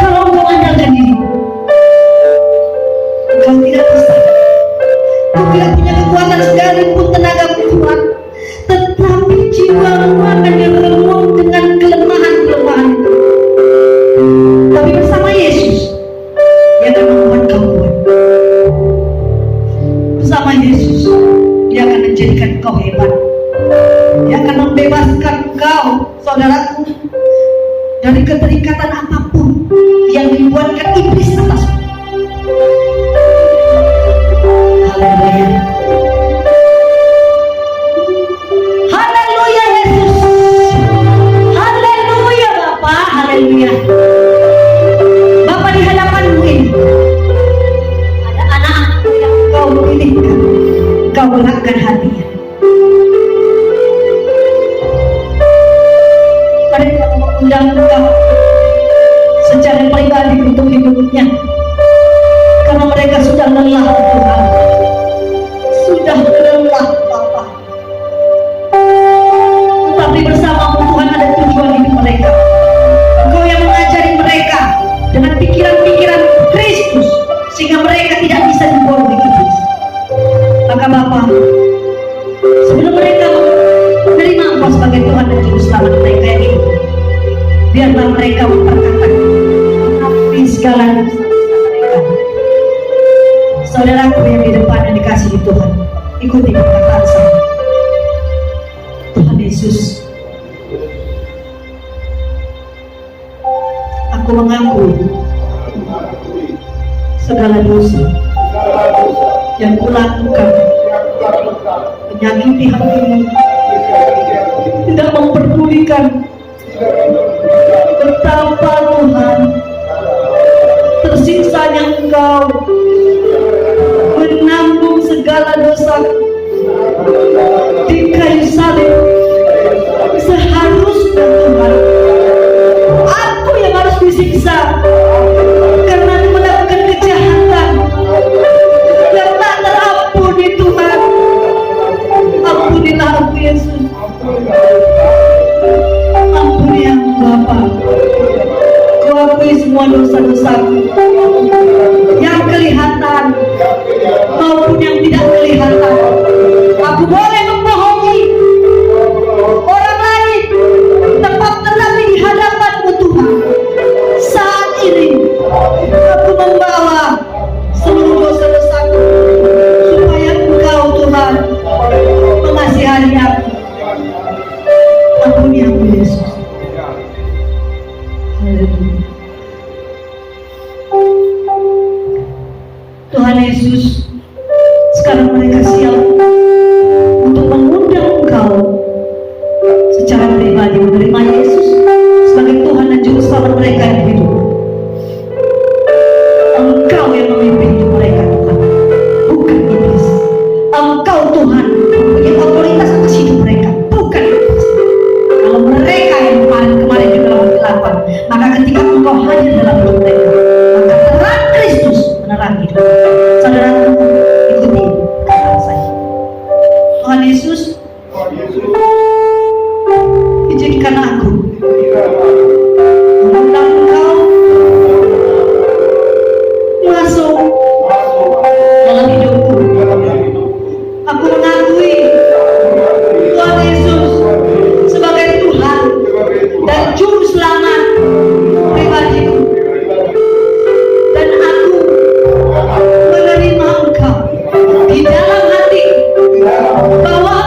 Kalau engkau andalkan dirimu, engkau tidak bisa. Engkau tidak punya kekuatan sekalipun tenagamu kuat, tetapi jiwamu akan diremuk dengan kelemahan-kelemahan itu. Tapi bersama Yesus, Dia akan membuat kau kuat. Bersama Yesus, Dia akan menjadikan kau hebat. Dia akan membebaskan kau, saudaraku, dari keterikatan apapun yang dibuatkan iblis atasmu. Haleluya. Haleluya Yesus. Haleluya Bapa. Haleluya. Bapa, di hadapanmu ini ada anak-anakmu yang kau pilihkan, kau belakkan hatinya. Mereka mengundang kau secara pribadi untuk hidupnya, karena mereka sudah lelah Tuhan, sudah lelah Bapa. Tetapi bersamamu Tuhan ada tujuan hidup mereka. Engkau yang mengajari mereka dengan pikiran-pikiran Kristus, sehingga mereka tidak bisa dibohongi iblis. Maka Bapa, sebelum mereka menerima Engkau sebagai Tuhan dan Juru Selamat mereka yang hidup, biarlah mereka memperkatakan mengakui segala dosa-dosa mereka. Saudaraku yang di depan yang dikasihi Tuhan, ikuti perkataan saya. Tuhan Yesus, aku mengakui segala dosa yang kulakukan, menyakiti hatimu, tidak memperdulikan betapa Tuhan tersiksanya Engkau menanggung segala dosa di kayu salib. Seharusnya Tuhan, aku yang harus disiksa karena aku melakukan kejahatan yang tak terampuni Tuhan. Ampunilah aku Yesus, ampuni aku Bapa. Kau akui semua dosa-dosaku yang kelihatan maupun yang tidak kelihatan. Aku boleh membohongi orang lain, tetapi di hadapan-Mu Tuhan, saat ini aku membawa seluruh dosa-dosaku, supaya Engkau Tuhan mengasihani aku. Ampuni aku Yesus. Haleluya. Tuhan Yesus, sekarang mereka siap untuk mengundang Engkau secara pribadi, menerima Yesus sebagai Tuhan dan Juru Selamat mereka yang hidup. Engkau yang memimpin hidup mereka Tuhan, bukan iblis. Engkau Tuhan mempunyai otoritas atas hidup mereka, bukan iblis. Kalau mereka yang kemarin di dalam kegelapan, maka ketika Engkau hadir dalam hidup mereka, maka terang Kristus menerangi hidup. Saudaraku, ikuti kata saya. Tuhan Yesus, izinkan aku mengundang Engkau masuk dalam hidupku. Aku mengakui Tuhan Yesus sebagai Tuhan dan Juru Selamat pribadiku, dan aku menerima Engkau di dalam hati, bahwa